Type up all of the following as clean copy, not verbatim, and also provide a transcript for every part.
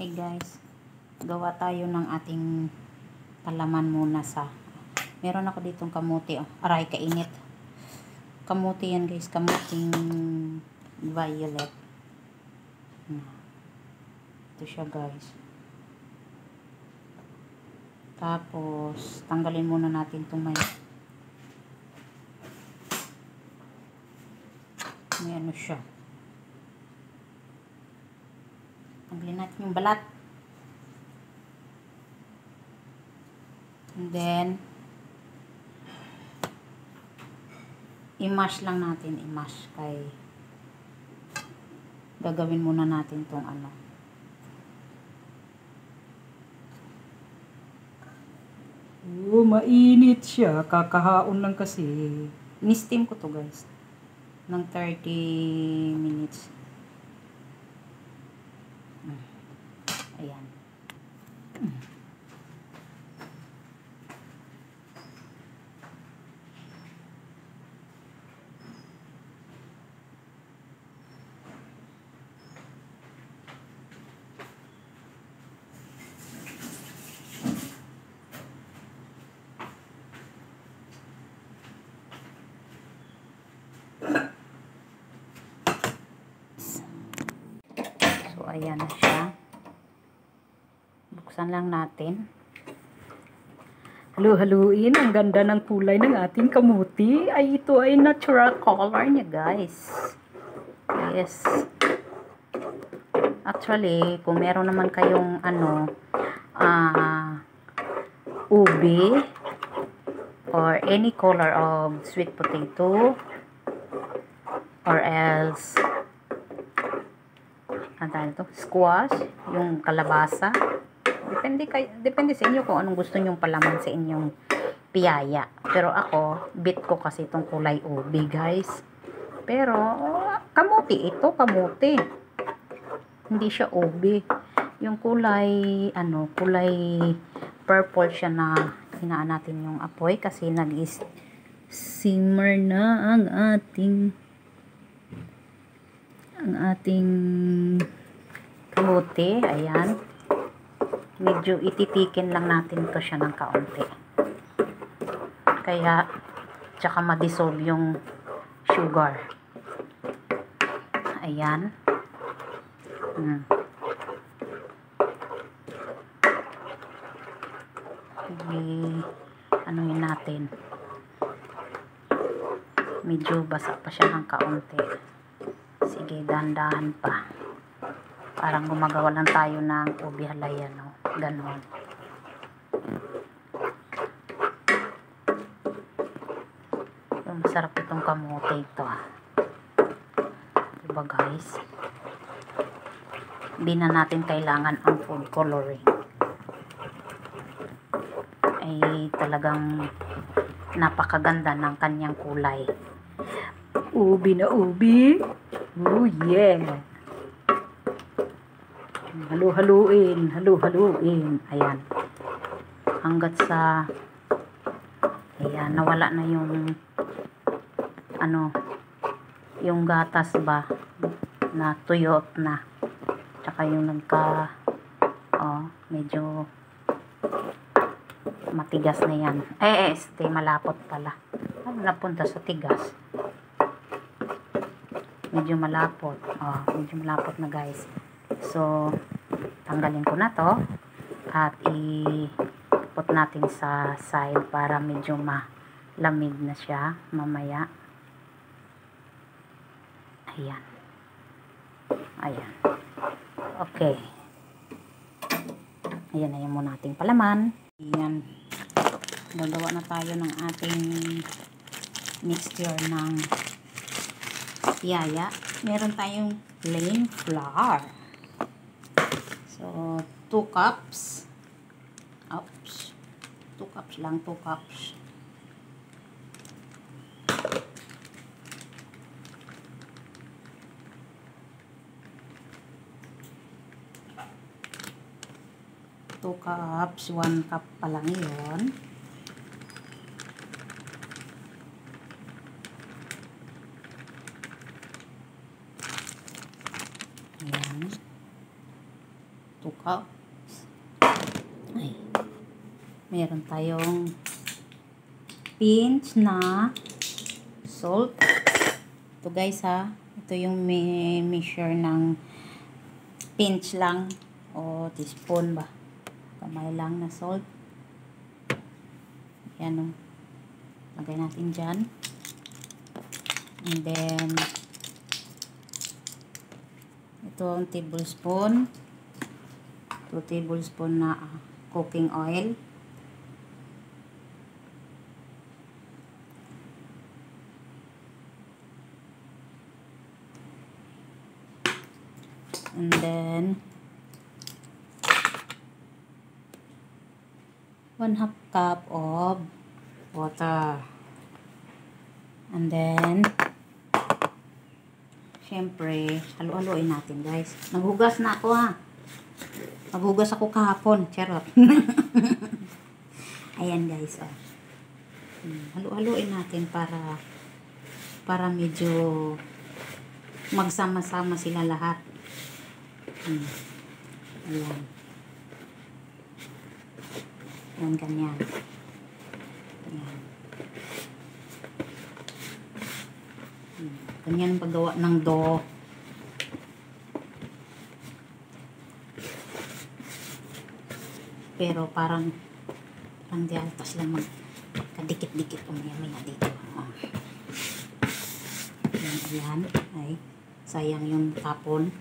Hey guys, gawa tayo ng ating palaman muna sa meron ako ditong kamuti, aray kainit. Kamuti yan guys, kamuting violet. Ito siya guys. Tapos tanggalin muna natin itong may ano siya. Tanggalin natin yung balat. And then i-mash lang natin, i-mash kay gagawin muna natin tong ano. Oh, mainit siya. Kakahaon lang kasi. Ni-steam ko to guys ng 30 minutes. Ayan. So, ayan na siya. Buksan lang natin. Halu-haluin. Ang ganda ng kulay ng ating kamuti. Ay, ito ay natural color niya, guys. Yes. Actually, kung meron naman kayong ano, ube or any color of sweet potato or else squash, yung kalabasa. Depende sa inyo kung anong gusto nyong palaman sa inyong piyaya. Pero ako, bit ko kasi itong kulay ube, guys. Pero, kamuti ito, kamuti. Hindi siya ube. Yung kulay, kulay purple siya na hinaan natin yung apoy kasi nag-simmer na ang ating kamuti. Ayan. Medyo ititikin lang natin to siya ng kaunti. Kaya, tsaka ma-dissolve yung sugar. Ayan. Anuhin natin. Medyo basa pa siya ng kaunti. Sige, dahan-dahan pa. Parang gumagawa lang tayo ng ubi halaya, no? Ganon. Masarap itong kamote ito. Diba guys? Hindi na natin kailangan ang food coloring. Ay talagang napakaganda ng kanyang kulay. Ubi na ubi. Oh yeah. Halu-haluin. Halu-haluin. Ayan. Hanggat sa ayan, nawala na yung yung gatas ba na tuyot na. Tsaka yung medyo matigas na yan. Malapot pala. Napunta sa tigas. Medyo malapot. Medyo malapot na guys. So, tanggalin ko na to at i-put natin sa side para medyo malamig na siya mamaya. Ayan. Ayan. Okay. Ayan na yung muna ating palaman. Ayan. Gagawa na tayo ng ating mixture ng piyaya. Meron tayong plain flour. So, 2 cups. Oops. 2 cups lang, 2 cups. Two cups, 1 cup pa lang yun. Ayan. 2 cups. Ay, meron tayong pinch na salt. Ito guys ha, ito yung measure ng pinch lang o teaspoon ba, kamay lang na salt. Yan o, lagay natin dyan. And then ito ang tablespoon, 2 tablespoon na cooking oil. And then 1/2 cup of water. And then syempre, halo-haloin natin guys. Naghugas na ako ha. Naghugas ako kahapon. Charot. Ayan guys. Oh. Halo-haloin natin para medyo magsama-sama sila lahat. Ayan. Ayan, ganyan. Ayan. Ganyan ang paggawa ng dough. Pero parang di altas lang magkadikit-dikit umaya-maya dito. Oh. Ayan. Ay, sayang yung tapon.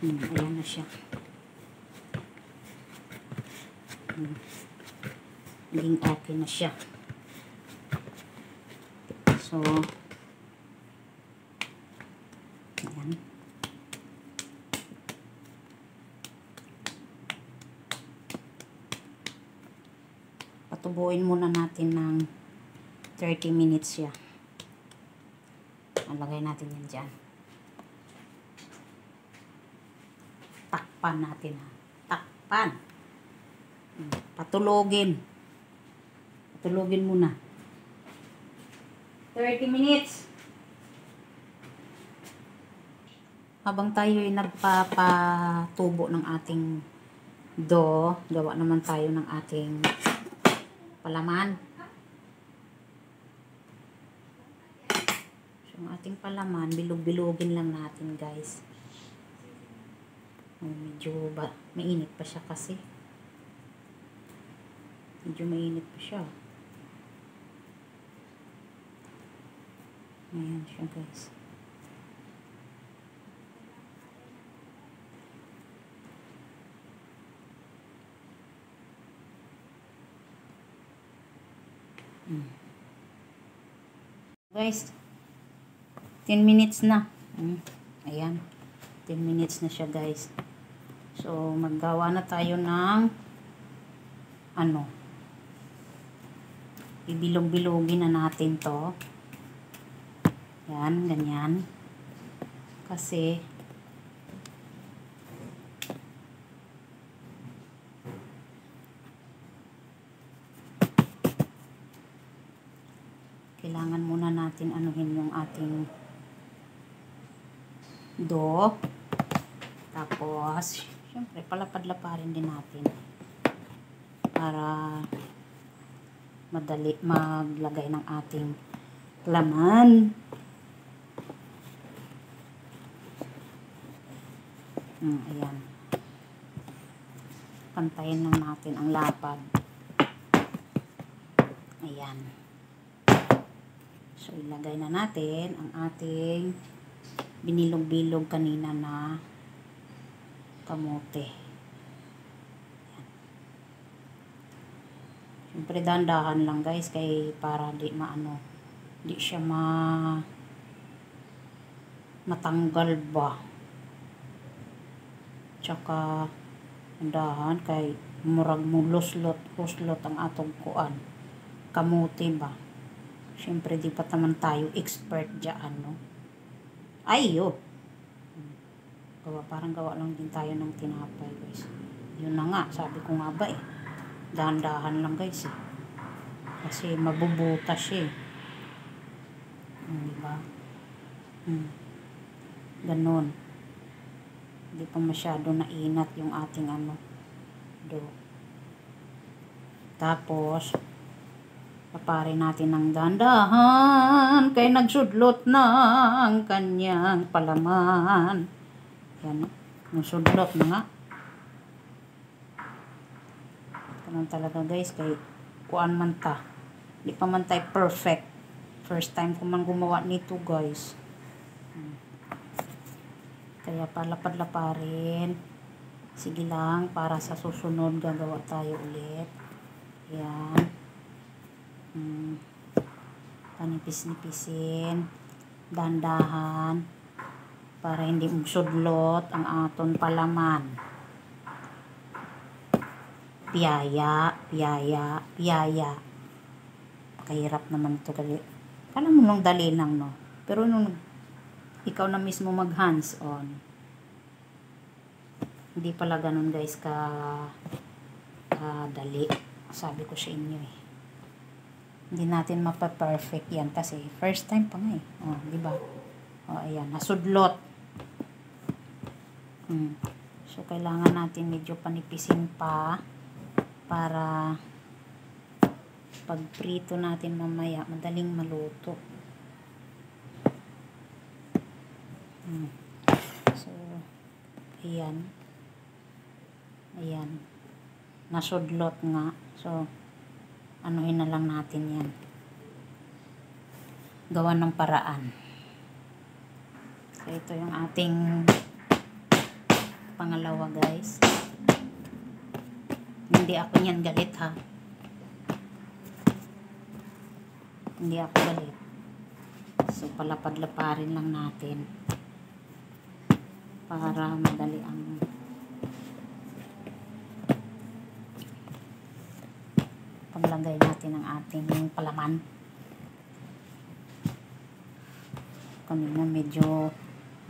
Ayan na siya. Naging okay na siya. So, ayan. Patubuin muna natin ng 30 minutes siya. Lagay natin yan dyan. Takpan natin ha. Takpan. Patulogin. Patulogin muna. 30 minutes. Habang tayo ay nagpapatubo ng ating dough, gawa naman tayo ng ating palaman. So, ang ating palaman, bilog-bilogin lang natin guys. Medyo mainit pa siya kasi. Medyo mainit pa siya. Ayan siya guys. Guys, 10 minutes na. Ayan. 10 minutes na siya guys. So, maggawa na tayo ng ibilog-bilogin na natin to. Yan, ganyan. Kasi kailangan muna natin anuhin yung ating dough. Tapos syempre, palapad-laparin din natin para madali maglagay ng ating laman. Ayan. Pantayin lang natin ang lapad. Ayan. So, ilagay na natin ang ating binilog-bilog kanina na kamote. Ayan. Siyempre, dahan-dahan lang guys, kay para di siya matanggal ba. Tsaka, dahan kay murag mo huslot ang atong kuan. Kamote ba. Siyempre, di pa naman tayo expert dyan, no? Ay, parang gawa lang din tayo ng tinapay, guys. Yun na nga, sabi ko nga ba dahan-dahan lang, guys, Kasi mabubutas siya eh. Diba? Ganon. Hindi pa masyado nainat yung ating dough. Tapos, paparin natin ng dandahan kay nagsudlot na ang kanyang palaman. Yan, nagsudlot na nga. Ganun talaga guys, kay kuan man ta. Hindi pa man tayo perfect. First time ko man gumawa nito guys. Kaya palapad-laparin. Sige lang, para sa susunod gagawa tayo ulit. Yan. Panipis-nipisin. Dandahan. Para hindi magsudlot ang aton palaman. Piyaya, piyaya, piyaya. Kahirap naman ito kasi. Kala mo nung dali lang, no? Pero nung ikaw na mismo mag hands on, hindi pala ganun guys dali. Sabi ko sa inyo eh. Hindi natin mapa-perfect yan kasi first time pa nga eh. Oh, di ba? Oh, ayan, nasudlot. So kailangan natin medyo panipisin pa para pag prito natin mamaya madaling maluto. So, ayan. Ayan. Nasudlot nga. So, anuhin na lang natin yan. Gawa ng paraan. So, ito yung ating pangalawa guys. Hindi ako niyan galit ha. Hindi ako galit. So, palapad-laparin lang natin. Para madali ang paglagay natin ng ating palaman. Kanina medyo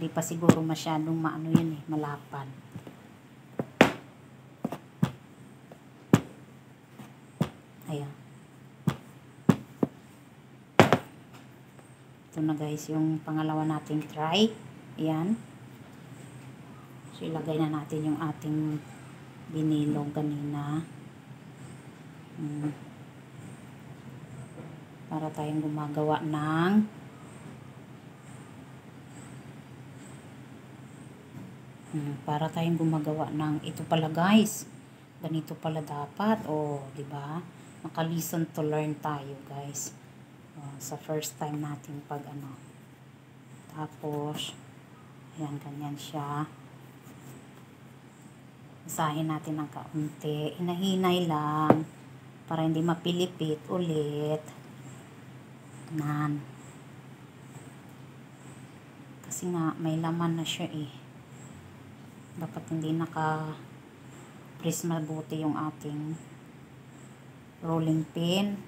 di pa siguro masyadong maano yan eh, malapad. Ayan. Ito na guys yung pangalawa nating try. Ayan. So, ilagay na natin yung ating binilog kanina. Para tayong gumagawa ng ito pala guys. Ganito pala dapat. Oh, di ba? Naka-listen to learn tayo guys. Sa first time natin pag Tapos, ayan, ganyan siya. Isahin natin ng kaunti. Hinahinay lang. Para hindi mapilipit ulit. Nan. Kasi nga, may laman na siya eh. Dapat hindi naka-press mabuti yung ating rolling pin.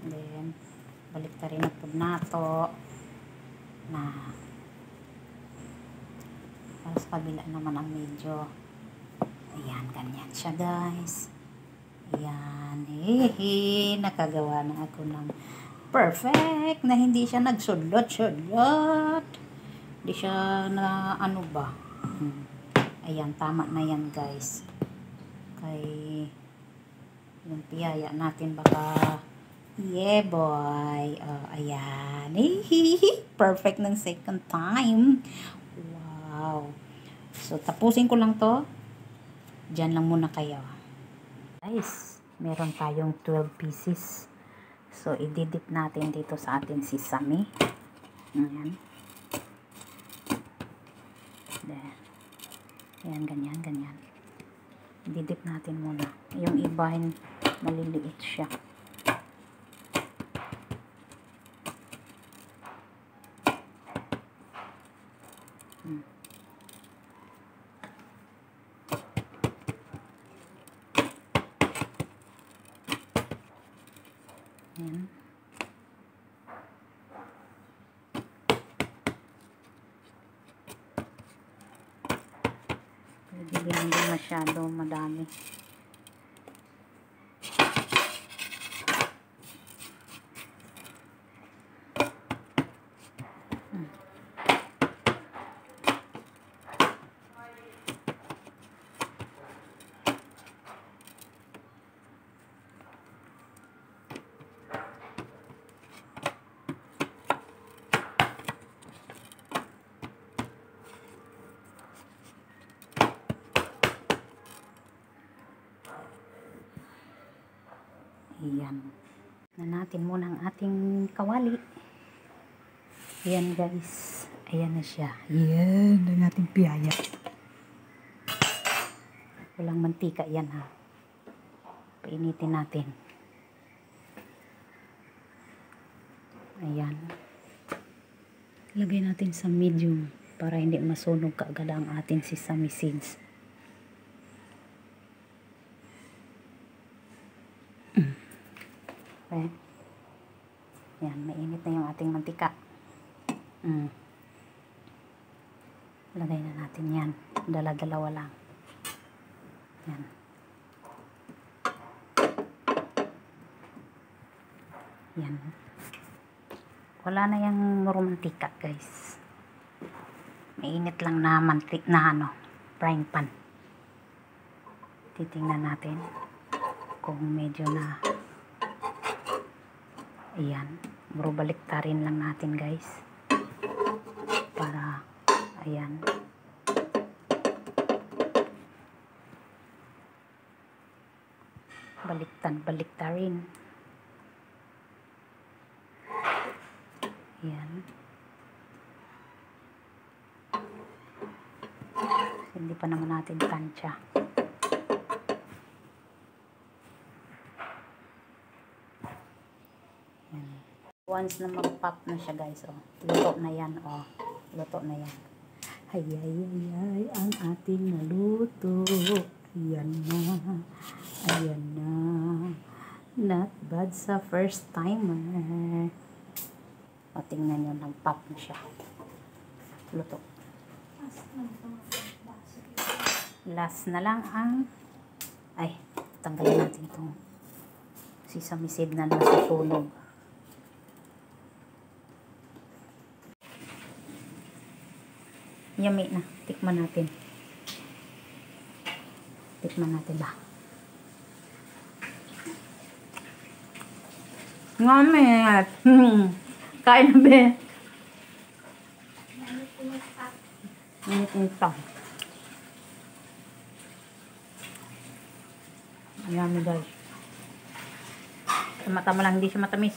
Then, balik ta rin po nato. Na. Para sa kabila naman ang medyo. Ayan, ganyan siya guys. Ayan. Nakagawa na ako ng perfect na hindi siya nagsudlot-sudlot. Hindi siya na Ayan, tama na yan guys. Kay yung piyaya natin baka yeah boy. Ayan. Perfect ng second time. Wow. So, tapusin ko lang to. Diyan lang muna kayo. Guys, meron tayong 12 pieces. So, i-dip natin dito sa ating sesame. Ayan. Ayan, ganyan, ganyan. I-dip natin muna. Yung iba, maliliit siya. Ayan. Pwede hindi masyado madami. Ayan. Na natin muna ang ating kawali. Ayan guys. Ayan na siya. Ayan ang ating piyaya. Walang mantika yan ha. Painitin natin. Ayan. Lagay natin sa medium para hindi masunog kaagad ang ating sesame seeds. Okay. Yan, mainit na yung ating mantika. Lagay na natin yan. Dala-dalawa lang. Yan. Yan. Wala na yung muro mantika, guys. Mainit lang na frying pan. Titingnan natin kung medyo na. Ayan. Muro baliktarin lang natin, guys. Para, ayan. Baliktarin. Ayan. Hindi pa naman natin tansya. Ayan. Once na mag-pop na siya, guys, oh. Luto na yan, oh. Luto na yan. Ay, ang ating naluto. Ayan na. Ayan na. Not bad sa first timer. O, tingnan nyo, nag-pop na siya. Luto. Last na lang ang tanggalin natin itong sesame seed na nasusunog. Yummy na. Tikman natin. Tikman natin ba? Ngamit. Kain na ba? Ito. Yummy guys. Sa mata mo lang hindi siya matamis.